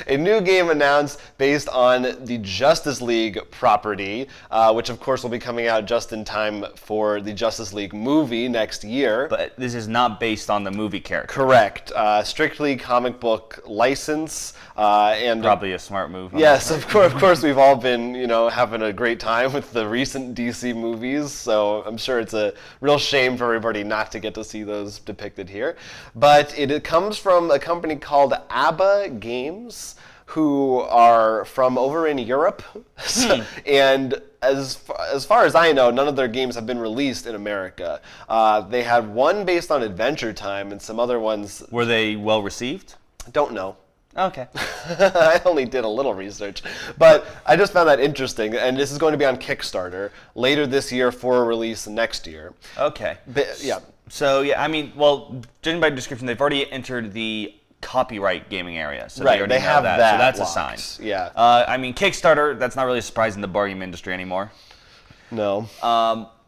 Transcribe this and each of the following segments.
A new game announced based on the Justice League property, which of course will be coming out just in time for the Justice League movie next year. But this is not based on the movie character. Correct. Strictly comic book license. And probably a smart move. Yes, of course we've all been, having a great time with the recent DC movies, so I'm sure it's a real shame for everybody not to get to see those depicted here. But it comes from a company called ABBA Games, who are from over in Europe. And as far as I know, none of their games have been released in America. They had one based on Adventure Time and some other ones. Were they well received? Don't know. Okay. I only did a little research, but I just found that interesting, and this is going to be on Kickstarter later this year for a release next year. Okay. Yeah. So, yeah, judging by description, they've already entered the copyright gaming area. So right, they have that. So that's locked. a sign. Yeah. Kickstarter, that's not really a surprise in the board game industry anymore. No.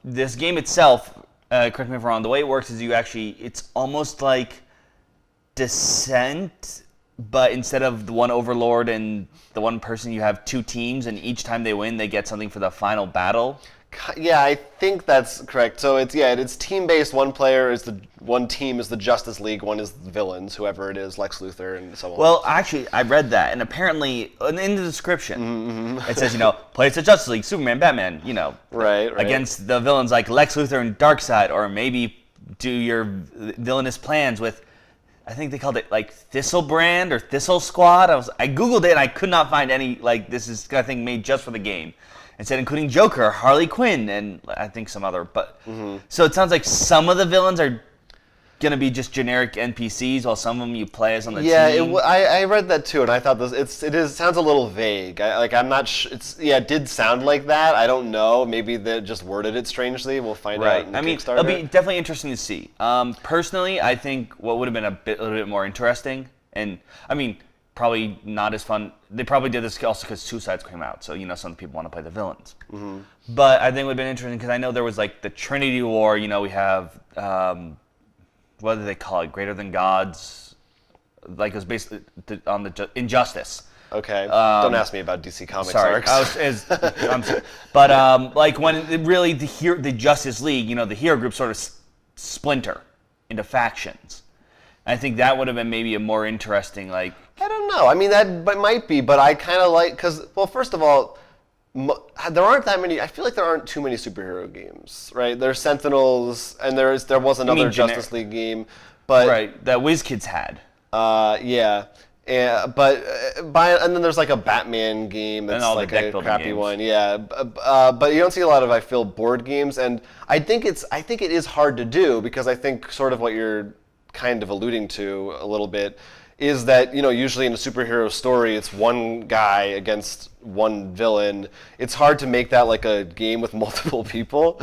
This game itself, correct me if I'm wrong, the way it works is it's almost like Descent, but instead of the one overlord and the one person, you have two teams, and each time they win, they get something for the final battle. Yeah, I think that's correct. So it's team-based. One team is the Justice League, one is the villains, whoever it is, Lex Luthor and so on. Well, actually, I read that, and apparently in the description, it says, play as the Justice League, Superman, Batman, right. against the villains like Lex Luthor and Darkseid, or maybe do your villainous plans with, I think they called it like Thistlebrand or Thistle Squad. I Googled it and I could not find any, this is kind of thing made just for the game. It said including Joker, Harley Quinn, and I think some other. But So it sounds like some of the villains are going to be just generic NPCs, while some of them you play as on the team. Yeah, I read that too, and I thought it sounds a little vague. I'm not sure. It did sound like that. I don't know. Maybe they just worded it strangely. We'll find out in Kickstarter. It'll be definitely interesting to see. Personally, I think what would have been a little bit more interesting, and probably not as fun. They probably did this also because Suicides came out, so some people want to play the villains. But I think it would have been interesting because I know there was like the Trinity War. We have. What do they call it? Greater Than Gods? It was basically on the Injustice. Okay. Don't ask me about DC Comics arcs. I'm sorry. But when the Justice League, the hero group sort of splinter into factions. I think that would have been maybe a more interesting I don't know. That might be, but I kind of because first of all, there aren't that many. I feel like there aren't too many superhero games, right? There's Sentinels, and there was another Justice League game, but right that WizKids had. Yeah, and then there's a Batman game that's like a crappy games. One. Yeah, but you don't see a lot of I feel board games, and I think it is hard to do because I think sort of what you're kind of alluding to a little bit is that usually in a superhero story it's one guy against one villain. It's hard to make that like a game with multiple people.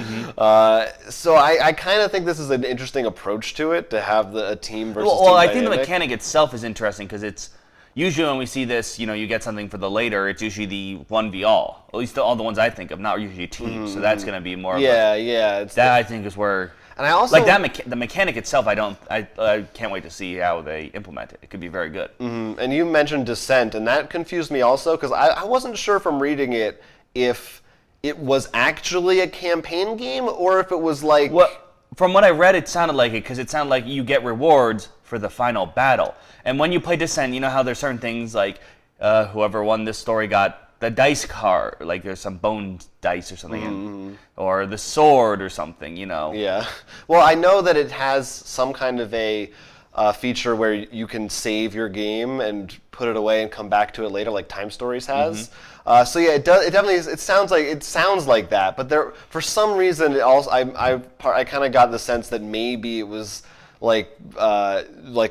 So I kind of think this is an interesting approach to it, to have a team versus team I dynamic. think the mechanic itself is interesting because it's usually when we see this, you get something for the later, it's usually the 1v-all. At least all the ones I think of, not usually teams. So that's going to be more of I think is where. And I also the mechanic itself. I can't wait to see how they implement it. It could be very good. And you mentioned Descent, and that confused me also because I wasn't sure from reading it if it was actually a campaign game or if it was like. From what I read, it sounded like it because it sounded like you get rewards for the final battle. And when you play Descent, you know how there's certain things like whoever won this story got the dice card, like there's some bone dice or something, or the sword or something, Yeah. Well, I know that it has some kind of a feature where you can save your game and put it away and come back to it later, like Time Stories has. So yeah, it definitely is. It sounds like that, but there for some reason it also I kind of got the sense that maybe it was like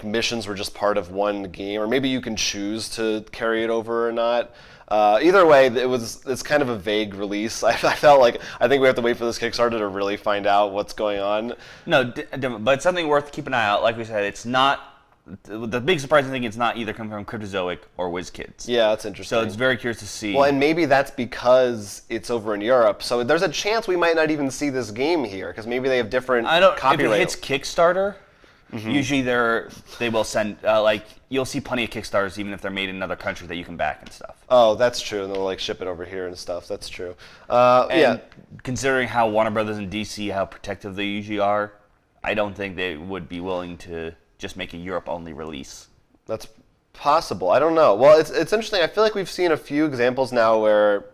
missions were just part of one game, or maybe you can choose to carry it over or not. Either way, it's kind of a vague release. I felt like I think we have to wait for this Kickstarter to really find out what's going on. No, but it's something worth keeping an eye out. Like we said, it's not the big surprising thing. It's not either coming from Cryptozoic or WizKids. Yeah, that's interesting. So it's very curious to see. Well, and maybe that's because it's over in Europe. So there's a chance we might not even see this game here because maybe they have different copyright. If it hits Kickstarter. Usually they will send you'll see plenty of Kickstarters even if they're made in another country that you can back and stuff. Oh, that's true. And they'll like ship it over here and stuff. That's true. And considering how Warner Brothers and DC, how protective they usually are, I don't think they would be willing to just make a Europe-only release. That's possible. I don't know. Well, it's interesting. I feel like we've seen a few examples now where,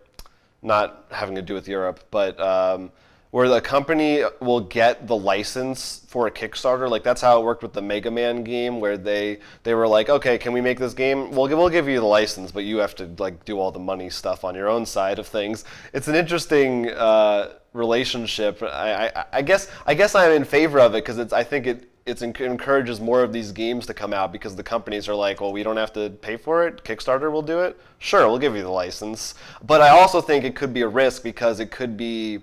not having to do with Europe, but where the company will get the license for a Kickstarter. Like that's how it worked with the Mega Man game, where they were like, okay, can we make this game? We'll give you the license, but you have to like do all the money stuff on your own side of things. It's an interesting relationship. I guess I'm in favor of it because I think it encourages more of these games to come out because the companies are like, well, we don't have to pay for it. Kickstarter will do it. Sure, we'll give you the license. But I also think it could be a risk because it could be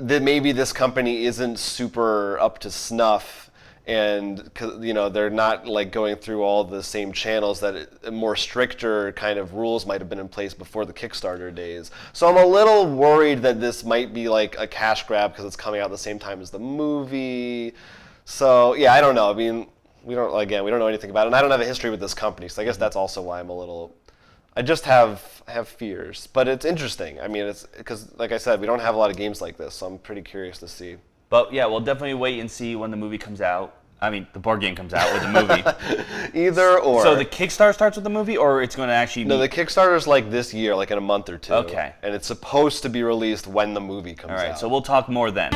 that maybe this company isn't super up to snuff, and they're not like going through all the same channels that more stricter kind of rules might have been in place before the Kickstarter days. So I'm a little worried that this might be like a cash grab because it's coming out at the same time as the movie. So yeah, I don't know. I mean, we don't know anything about it, and I don't have a history with this company, so I guess that's also why I just have fears. But it's interesting. I mean, it's because, like I said, we don't have a lot of games like this, so I'm pretty curious to see. But yeah, we'll definitely wait and see when the movie comes out. I mean, the board game comes out with the movie. Either or. So the Kickstarter starts with the movie, or it's going to actually be... No, the Kickstarter's like this year, like in a month or two. Okay. And it's supposed to be released when the movie comes out. All right, so we'll talk more then.